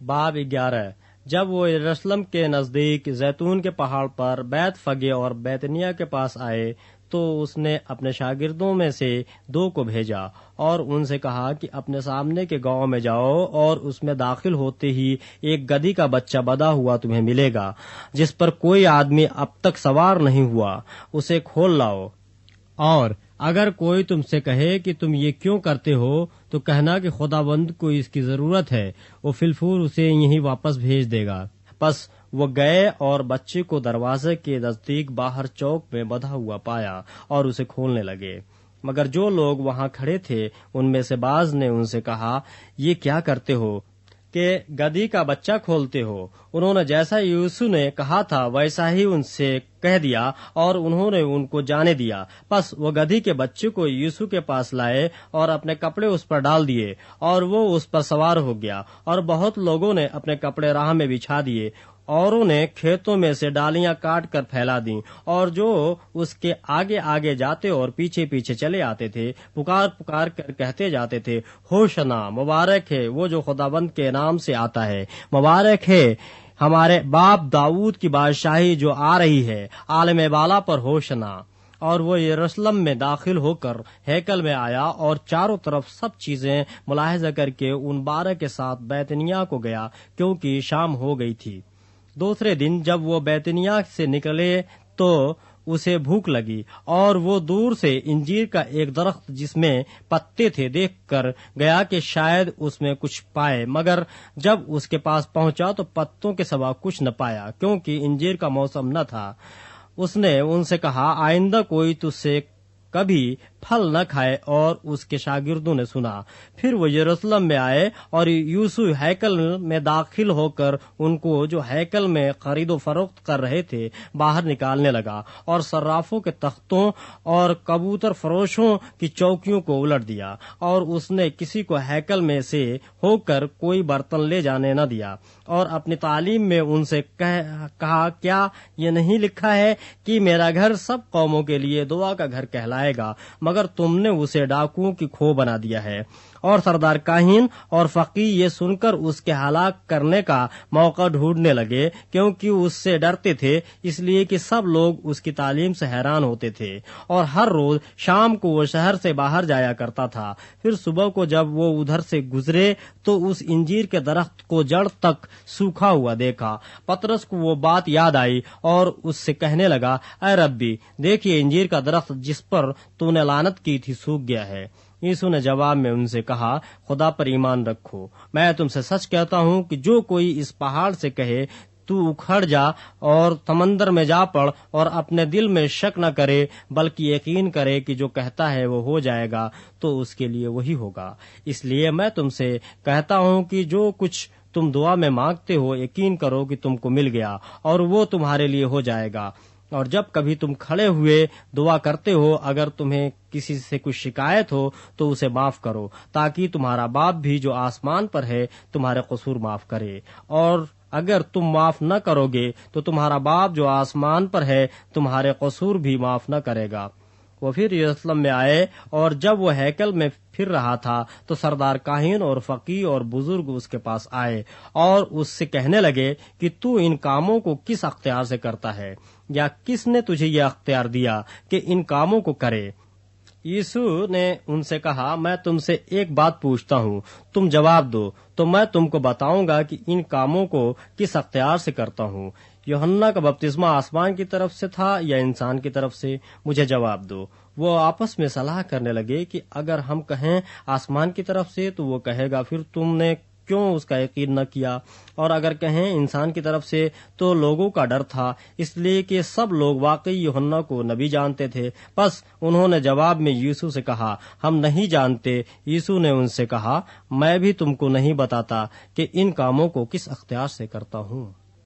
باب 11۔ جب وہ یروشلم کے نزدیک زیتون کے پہاڑ پر بیت فگے اور بیتنیا کے پاس آئے تو اس نے اپنے شاگردوں میں سے 2 کو بھیجا اور ان سے کہا کہ اپنے سامنے کے گاؤں میں جاؤ اور اس میں داخل ہوتے ہی ایک گدھی کا بچہ بدھا ہوا تمہیں ملے گا جس پر کوئی آدمی اب تک سوار نہیں ہوا، اسے کھول لاؤ۔ اور اگر کوئی تم سے کہے کہ تم یہ کیوں کرتے ہو تو کہنا کہ خداوند کو اس کی ضرورت ہے، وہ فی الفور اسے یہیں واپس بھیج دے گا۔ پس وہ گئے اور بچے کو دروازے کے نزدیک باہر چوک میں بندھا ہوا پایا اور اسے کھولنے لگے۔ مگر جو لوگ وہاں کھڑے تھے ان میں سے بعض نے ان سے کہا، یہ کیا کرتے ہو کہ گدھی کا بچہ کھولتے ہو؟ انہوں نے جیسا یوسو نے کہا تھا ویسا ہی ان سے کہہ دیا اور انہوں نے ان کو جانے دیا۔ پس وہ گدھی کے بچے کو یوسو کے پاس لائے اور اپنے کپڑے اس پر ڈال دیے اور وہ اس پر سوار ہو گیا، اور بہت لوگوں نے اپنے کپڑے راہ میں بچھا دیے، اوروں نے کھیتوں میں سے ڈالیاں کاٹ کر پھیلا دیں، اور جو اس کے آگے آگے جاتے اور پیچھے پیچھے چلے آتے تھے پکار پکار کر کہتے جاتے تھے، ہوشنا، مبارک ہے وہ جو خداوند کے نام سے آتا ہے، مبارک ہے ہمارے باپ داؤد کی بادشاہی جو آ رہی ہے، عالم بالا پر ہوشنا۔ اور وہ یروشلم میں داخل ہو کر ہیکل میں آیا اور چاروں طرف سب چیزیں ملاحظہ کر کے ان 12 کے ساتھ بیتنیا کو گیا، کیونکہ شام ہو گئی تھی۔ دوسرے دن جب وہ بیتنیا سے نکلے تو اسے بھوک لگی، اور وہ دور سے انجیر کا ایک درخت جس میں پتے تھے دیکھ کر گیا کہ شاید اس میں کچھ پائے، مگر جب اس کے پاس پہنچا تو پتوں کے سوا کچھ نہ پایا، کیونکہ انجیر کا موسم نہ تھا۔ اس نے ان سے کہا، آئندہ کوئی تجھ سے کبھی پھل نہ کھائے، اور اس کے شاگردوں نے سنا۔ پھر وہ یروشلم میں آئے اور یوسو ہیکل میں داخل ہو کر ان کو جو ہیکل میں خرید و فروخت کر رہے تھے باہر نکالنے لگا، اور صرافوں کے تختوں اور کبوتر فروشوں کی چوکیوں کو الٹ دیا، اور اس نے کسی کو ہیکل میں سے ہو کر کوئی برتن لے جانے نہ دیا، اور اپنی تعلیم میں ان سے کہا، کیا یہ نہیں لکھا ہے کہ میرا گھر سب قوموں کے لیے دعا کا گھر کہلائے گا، مگر تم نے اسے ڈاکوؤں کی کھو بنا دیا ہے۔ اور سردار کاہن اور فقی یہ سن کر اس کے ہلاک کرنے کا موقع ڈھونڈنے لگے، کیونکہ اس سے ڈرتے تھے، اس لیے کہ سب لوگ اس کی تعلیم سے حیران ہوتے تھے، اور ہر روز شام کو وہ شہر سے باہر جایا کرتا تھا۔ پھر صبح کو جب وہ ادھر سے گزرے تو اس انجیر کے درخت کو جڑ تک سوکھا ہوا دیکھا۔ پطرس کو وہ بات یاد آئی اور اس سے کہنے لگا، اے ربی، دیکھیے انجیر کا درخت جس پر تو نے لعنت کی تھی سوکھ گیا ہے۔ یسوع نے جواب میں ان سے کہا، خدا پر ایمان رکھو، میں تم سے سچ کہتا ہوں کہ جو کوئی اس پہاڑ سے کہے تو اکھڑ جا اور سمندر میں جا پڑ، اور اپنے دل میں شک نہ کرے بلکہ یقین کرے کہ جو کہتا ہے وہ ہو جائے گا، تو اس کے لیے وہی ہوگا۔ اس لیے میں تم سے کہتا ہوں کہ جو کچھ تم دعا میں مانگتے ہو یقین کرو کہ تم کو مل گیا، اور وہ تمہارے لیے ہو جائے گا۔ اور جب کبھی تم کھڑے ہوئے دعا کرتے ہو، اگر تمہیں کسی سے کچھ شکایت ہو تو اسے معاف کرو، تاکہ تمہارا باپ بھی جو آسمان پر ہے تمہارے قصور معاف کرے۔ اور اگر تم معاف نہ کرو گے تو تمہارا باپ جو آسمان پر ہے تمہارے قصور بھی معاف نہ کرے گا۔ وہ پھر یروشلم میں آئے، اور جب وہ ہیکل میں پھر رہا تھا تو سردار کاہن اور فقی اور بزرگ اس کے پاس آئے اور اس سے کہنے لگے کہ تو ان کاموں کو کس اختیار سے کرتا ہے، یا کس نے تجھے یہ اختیار دیا کہ ان کاموں کو کرے؟ یسوع نے ان سے کہا، میں تم سے ایک بات پوچھتا ہوں، تم جواب دو تو میں تم کو بتاؤں گا کہ ان کاموں کو کس اختیار سے کرتا ہوں۔ یوحنا کا بپتسمہ آسمان کی طرف سے تھا یا انسان کی طرف سے؟ مجھے جواب دو۔ وہ آپس میں صلاح کرنے لگے کہ اگر ہم کہیں آسمان کی طرف سے تو وہ کہے گا، پھر تم نے کیوں اس کا یقین نہ کیا؟ اور اگر کہیں انسان کی طرف سے تو لوگوں کا ڈر تھا، اس لیے کہ سب لوگ واقعی یوحنا کو نبی جانتے تھے۔ بس انہوں نے جواب میں یسوع سے کہا، ہم نہیں جانتے۔ یسوع نے ان سے کہا، میں بھی تم کو نہیں بتاتا کہ ان کاموں کو کس اختیار سے کرتا ہوں۔